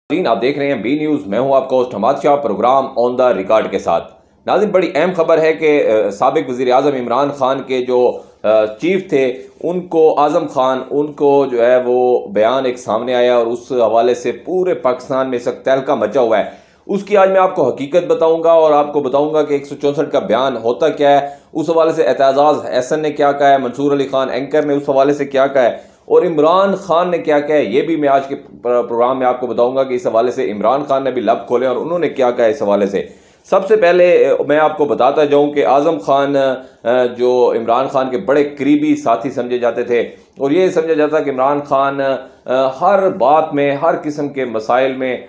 आप देख रहे हैं बी न्यूज़। मैं हूं आपका host Hammad Shah, program on the record के साथ। नाज़रीन, बड़ी अहम खबर है कि साबिक वज़ीर आज़म इमरान खान के जो चीफ थे उनको आज़म खान उनको जो है वो बयान एक सामने आया और उस हवाले से पूरे पाकिस्तान में सख्त तहलका मचा हुआ है। उसकी आज मैं आपको हकीकत बताऊंगा और आपको बताऊंगा कि 164 का बयान होता क्या है, उस हवाले से एतजाज़ हसन ने क्या कहा है, मंसूर अली खान एंकर ने उस हवाले से क्या कहा है और इमरान खान ने क्या कहा है, ये भी मैं आज के प्रोग्राम में आपको बताऊंगा कि इस हवाले से इमरान खान ने भी लब खोले और उन्होंने क्या कहा इस हवाले से। सबसे पहले मैं आपको बताता जाऊं कि आज़म खान जो इमरान खान के बड़े करीबी साथी समझे जाते थे और ये समझा जाता कि इमरान खान हर बात में, हर किस्म के मसाइल में,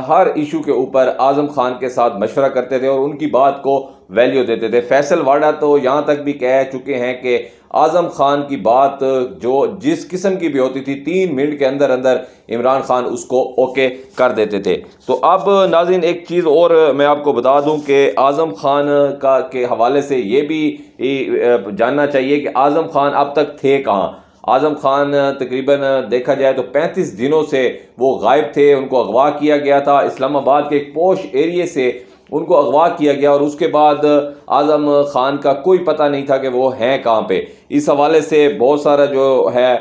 हर इशू के ऊपर आज़म खान के साथ मशवरा करते थे और उनकी बात को वैल्यू देते थे। फैसल वाडा तो यहाँ तक भी कह चुके हैं कि आज़म खान की बात जो जिस किस्म की भी होती थी 3 मिनट के अंदर अंदर इमरान खान उसको ओके कर देते थे। तो अब नाज़रीन एक चीज़ और मैं आपको बता दूं कि आज़म खान का के हवाले से ये भी जानना चाहिए कि आज़म खान अब तक थे कहाँ। आज़म खान तकरीबन देखा जाए तो 35 दिनों से वो गायब थे। उनको अगवा किया गया था, इस्लामाबाद के एक पोश एरिए से उनको अगवा किया गया और उसके बाद आज़म खान का कोई पता नहीं था कि वो हैं कहाँ पे। इस हवाले से बहुत सारा जो है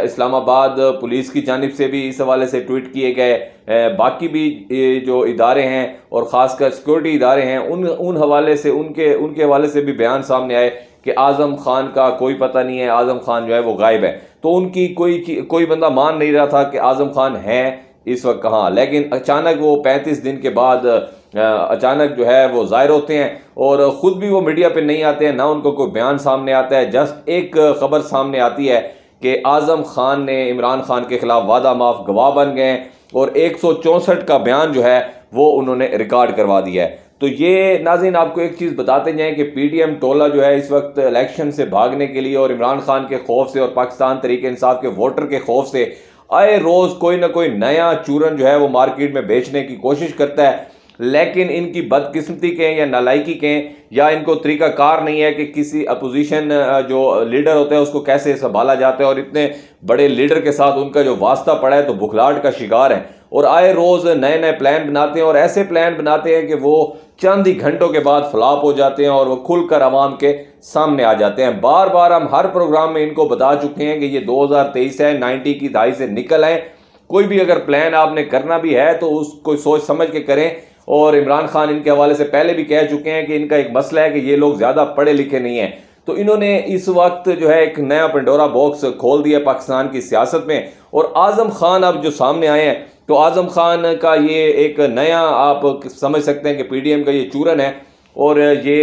इस्लामाबाद पुलिस की जानिब से भी इस हवाले से ट्वीट किए गए, बाकी भी जो इदारे हैं और ख़ासकर सिक्योरिटी इदारे हैं उन हवाले से उनके हवाले से भी बयान सामने आए कि आज़म खान का कोई पता नहीं है, आज़म खान जो है वो गायब है। तो उनकी कोई बंदा मान नहीं रहा था कि आज़म खान हैं इस वक्त कहाँ। लेकिन अचानक वो 35 दिन के बाद अचानक जो है वो ज़ाहिर होते हैं और ख़ुद भी वो मीडिया पे नहीं आते हैं, ना उनको कोई बयान सामने आता है। जस्ट एक खबर सामने आती है कि आज़म खान ने इमरान खान के खिलाफ वादा माफ गवाह बन गए और 164 का बयान जो है वो उन्होंने रिकॉर्ड करवा दिया है। तो ये नाज़रीन आपको एक चीज़ बताते जाएं कि पीटीएम टोला जो है इस वक्त इलेक्शन से भागने के लिए और इमरान खान के खौफ से और पाकिस्तान तहरीक इंसाफ के वोटर के खौफ से आए रोज़ कोई ना कोई नया चूरन जो है वो मार्केट में बेचने की कोशिश करता है। लेकिन इनकी बदकिस्मती के या नालायकी के या इनको तरीकाकार नहीं है कि किसी अपोजिशन जो लीडर होता है उसको कैसे संभाला जाता है और इतने बड़े लीडर के साथ उनका जो वास्ता पड़ा है तो बुखलाहट का शिकार है और आए रोज़ नए नए प्लान बनाते हैं और ऐसे प्लान बनाते हैं कि वो चंद ही घंटों के बाद फ्लॉप हो जाते हैं और वो खुलकर आवाम के सामने आ जाते हैं। बार बार हम हर प्रोग्राम में इनको बता चुके हैं कि ये 2023 है, 90 की दहाई से निकल आए। कोई भी अगर प्लान आपने करना भी है तो उसको सोच समझ के करें। और इमरान खान इनके हवाले से पहले भी कह चुके हैं कि इनका एक मसला है कि ये लोग ज़्यादा पढ़े लिखे नहीं हैं। तो इन्होंने इस वक्त जो है एक नया पंडोरा बॉक्स खोल दिया पाकिस्तान की सियासत में और आज़म खान अब जो सामने आए हैं तो आज़म खान का ये एक नया आप समझ सकते हैं कि पीडीएम का ये चूरन है और ये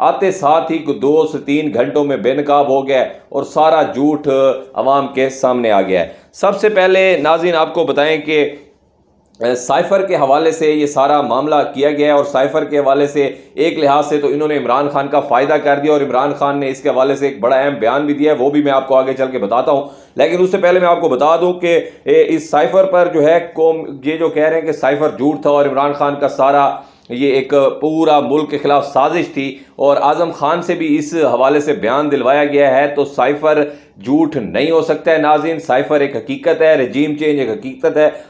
आते साथ ही 2 से 3 घंटों में बेनकाब हो गया और सारा झूठ अवाम के सामने आ गया है। सबसे पहले नाज़रीन आपको बताएं कि साइफर के हवाले से ये सारा मामला किया गया है और साइफर के हवाले से एक लिहाज से तो इन्होंने इमरान खान का फ़ायदा कर दिया और इमरान खान ने इसके हवाले से एक बड़ा अहम बयान भी दिया है, वो भी मैं आपको आगे चल के बताता हूँ। लेकिन उससे पहले मैं आपको बता दूं कि इस साइफर पर जो है ये जो कह रहे हैं कि साइफर झूठ था और इमरान खान का सारा ये एक पूरा मुल्क के खिलाफ साजिश थी और आज़म खान से भी इस हवाले से बयान दिलवाया गया है, तो साइफर झूठ नहीं हो सकता है। नाज़रीन, साइफर एक हकीकत है, रजीम चेंज एक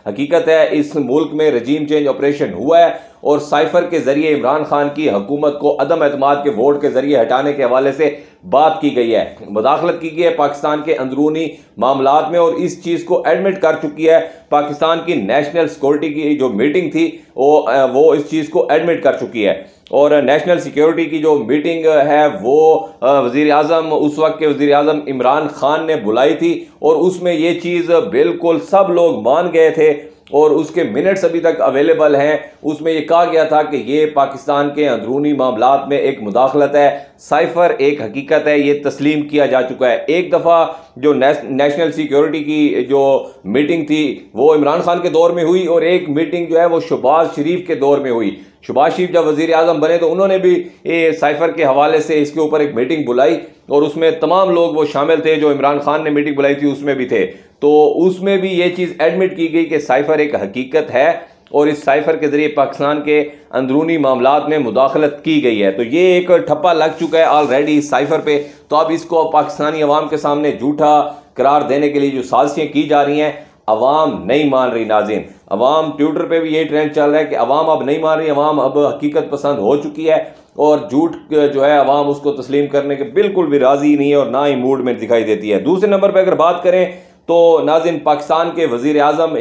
हकीकत है। इस मुल्क में रजीम चेंज ऑपरेशन हुआ है और साइफर के जरिए इमरान खान की हुकूमत को अदम एतमाद के वोट के जरिए हटाने के हवाले से बात की गई है, मुदाखलत की गई है पाकिस्तान के अंदरूनी मामलात में और इस चीज़ को एडमिट कर चुकी है पाकिस्तान की नेशनल सिक्योरिटी की जो मीटिंग थी वो इस चीज़ को एडमिट कर चुकी है। और नेशनल सिक्योरिटी की जो मीटिंग है वो वज़ीर आज़म उस वक्त के वज़ीर आज़म इमरान खान ने बुलाई थी और उसमें ये चीज़ बिल्कुल सब लोग मान गए थे और उसके मिनट्स अभी तक अवेलेबल हैं। उसमें यह कहा गया था कि ये पाकिस्तान के अंदरूनी मामलात में एक मुदाखलत है, साइफर एक हकीकत है, ये तस्लीम किया जा चुका है। एक दफ़ा जो नेशनल सिक्योरिटी की जो मीटिंग थी वो इमरान खान के दौर में हुई और एक मीटिंग जो है वो शहबाज शरीफ के दौर में हुई। शहबाज शरीफ जब वज़ीर आज़म बने तो उन्होंने भी साइफर के हवाले से इसके ऊपर एक मीटिंग बुलाई और उसमें तमाम लोग वो शामिल थे, जो इमरान खान ने मीटिंग बुलाई थी उसमें भी थे। तो उसमें भी ये चीज़ एडमिट की गई कि साइफर एक हकीकत है और इस साइफर के जरिए पाकिस्तान के अंदरूनी मामलात में मुदाखलत की गई है। तो ये एक ठप्पा लग चुका है ऑलरेडी इस साइफर पे। तो अब इसको पाकिस्तानी अवाम के सामने झूठा करार देने के लिए जो साजिशें की जा रही हैं अवाम नहीं मान रही। नाज़रीन, अवाम ट्विटर पे भी यही ट्रेंड चल रहा है कि अवाम अब नहीं मान रही, अवाम अब हकीकत पसंद हो चुकी है और झूठ जो है अवाम उसको तस्लीम करने के बिल्कुल भी राज़ी नहीं है और ना ही मूड में दिखाई देती है। दूसरे नंबर पर अगर बात करें तो नाज़रीन, पाकिस्तान के वज़ीर आज़म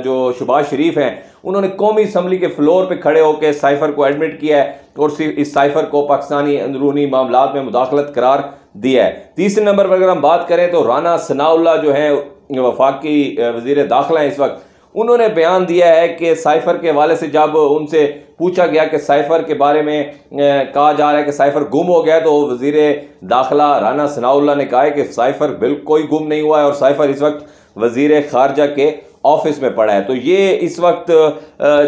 जो शहबाज शरीफ हैं, उन्होंने कौमी असम्बली के फ्लोर पे खड़े होकर साइफर को एडमिट किया है और इस साइफर को पाकिस्तानी अंदरूनी मामलात में मुदाखलत करार दिया है। तीसरे नंबर पर अगर हम बात करें तो राना सनाउल्लाह जो है वफाकी वज़ीर दाखिला हैं इस वक्त, उन्होंने बयान दिया है कि साइफर के हवाले से जब उनसे पूछा गया कि साइफर के बारे में कहा जा रहा है कि साइफर गुम हो गया, तो वज़ीर दाखिला राना सनाउल्लाह ने कहा है कि साइफर बिल्कुल कोई गुम नहीं हुआ है और साइफर इस वक्त वज़ीर खारजा के ऑफिस में पड़ा है। तो ये इस वक्त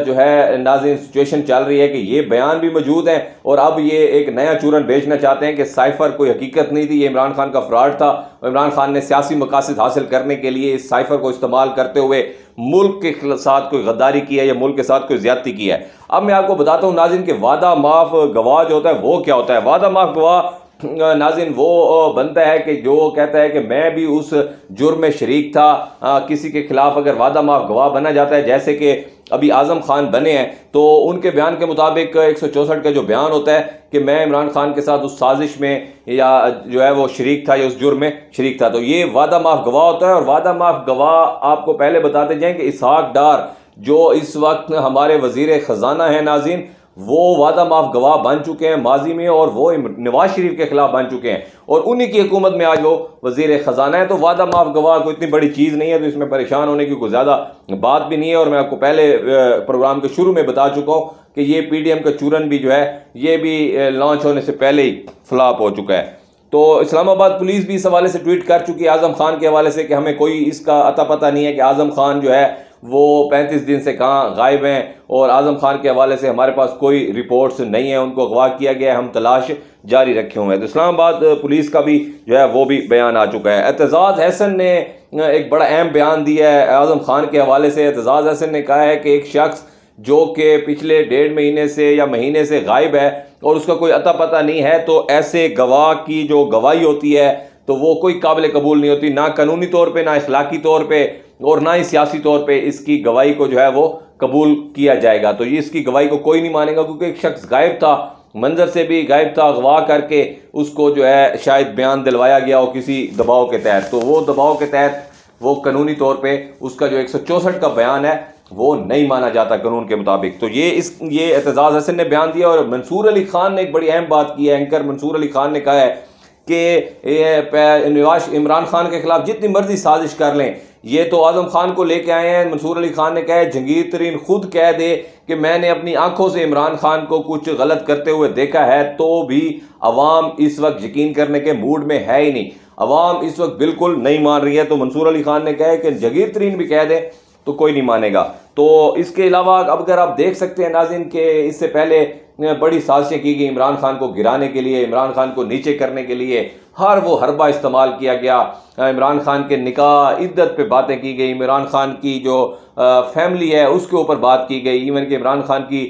जो है नाज़रीन सिचुएशन चल रही है कि ये बयान भी मौजूद है और अब ये एक नया चूरन बेचना चाहते हैं कि साइफर कोई हकीकत नहीं थी, ये इमरान खान का फ्रॉड था। इमरान खान ने सियासी मकासद हासिल करने के लिए इस साइफर को इस्तेमाल करते हुए मुल्क के साथ कोई गद्दारी की है या मुल्क के साथ कोई ज्यादती की है। अब मैं आपको बताता हूँ नाज़रीन कि वादा माफ गवाह जो होता है वो क्या होता है। वादा माफ गवाह नाज़रीन वो बनता है कि जो कहता है कि मैं भी उस जुर्म में शरीक था। किसी के खिलाफ अगर वादा माफ गवाह बना जाता है, जैसे कि अभी आज़म खान बने हैं, तो उनके बयान के मुताबिक 164 का जो बयान होता है कि मैं इमरान खान के साथ उस साजिश में या जो है वो शरीक था या उस जुर्म में शरीक था, तो ये वादा माफ गवाह होता है। और वादा माफ गवाह आपको पहले बताते जाएं कि इसहाक डार जो इस वक्त हमारे वज़ीर ख़जाना है नाज़रीन, वो वादा माफ गवाह बन चुके हैं माजी में और वो नवाज शरीफ के खिलाफ बन चुके हैं और उन्हीं की हुकूमत में आज वो वज़ीर ख़जाना है। तो वादा माफ गवाह कोई इतनी बड़ी चीज़ नहीं है, तो इसमें परेशान होने की कोई ज़्यादा बात भी नहीं है। और मैं आपको पहले प्रोग्राम के शुरू में बता चुका हूँ कि ये PDM का चूरन भी जो है ये भी लॉन्च होने से पहले ही फ्लॉप हो चुका है। तो इस्लामाबाद पुलिस भी इस हवाले से ट्वीट कर चुकी है आज़म खान के हवाले से कि हमें कोई इसका अता पता नहीं है कि आज़म खान जो है वो 35 दिन से कहाँ गायब हैं और आज़म खान के हवाले से हमारे पास कोई रिपोर्ट्स नहीं है, उनको अगवा किया गया है, हम तलाश जारी रखे हुए हैं। तो इस्लामाबाद पुलिस का भी जो है वो भी बयान आ चुका है। एतजाज़ हसन ने एक बड़ा अहम बयान दिया है आज़म खान के हवाले से। एतजाज़ हसन ने कहा है कि एक शख्स जो कि पिछले 1.5 महीने से या महीने से गायब है और उसका कोई अता पता नहीं है, तो ऐसे गवाह की जो गवाही होती है तो वो कोई काबिल कबूल नहीं होती, ना कानूनी तौर पे, ना इखलाकी तौर पे और ना ही सियासी तौर पे इसकी गवाही को जो है वो कबूल किया जाएगा। तो ये इसकी गवाही को कोई नहीं मानेगा क्योंकि एक शख्स गायब था, मंजर से भी गायब था, अगवा करके उसको जो है शायद बयान दिलवाया गया हो किसी दबाव के तहत, तो वो दबाव के तहत वो कानूनी तौर पे उसका जो 164 का बयान है वो नहीं माना जाता कानून के मुताबिक। तो ये एतजाज़ हसन ने बयान दिया। और मंसूर अली खान ने एक बड़ी अहम बात की है। एंकर मंसूर अली खान ने कहा है कि इमरान खान के खिलाफ जितनी मर्जी साजिश कर लें, ये तो आज़म खान को लेके आए हैं। मंसूर अली खान ने कहा है जहांगीर तरीन खुद कह दे कि मैंने अपनी आंखों से इमरान खान को कुछ गलत करते हुए देखा है, तो भी अवाम इस वक्त यकीन करने के मूड में है ही नहीं, अवाम इस वक्त बिल्कुल नहीं मान रही है। तो मंसूर अली खान ने कहा है कि जहांगीर तरीन भी कह दे तो कोई नहीं मानेगा। तो इसके अलावा अब अगर आप देख सकते हैं नाज़रीन के इससे पहले बड़ी साजिशें की गई इमरान खान को गिराने के लिए, इमरान खान को नीचे करने के लिए हर वो हरबा इस्तेमाल किया गया। इमरान खान के निकाह इद्दत पे बातें की गई, इमरान खान की जो फैमिली है उसके ऊपर बात की गई, इवन कि इमरान खान की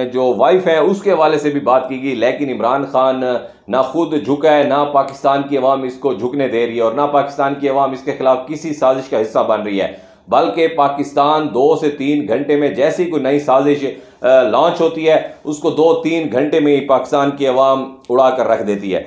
जो वाइफ है उसके हवाले से भी बात की गई। लेकिन इमरान खान ना खुद झुका है, ना पाकिस्तान की अवाम इसको झुकने दे रही है और ना पाकिस्तान की अवाम इसके खिलाफ किसी साजिश का हिस्सा बन रही है, बल्कि पाकिस्तान 2 से 3 घंटे में जैसी कोई नई साजिश लॉन्च होती है उसको 2-3 घंटे में ही पाकिस्तान की अवाम उड़ा कर रख देती है।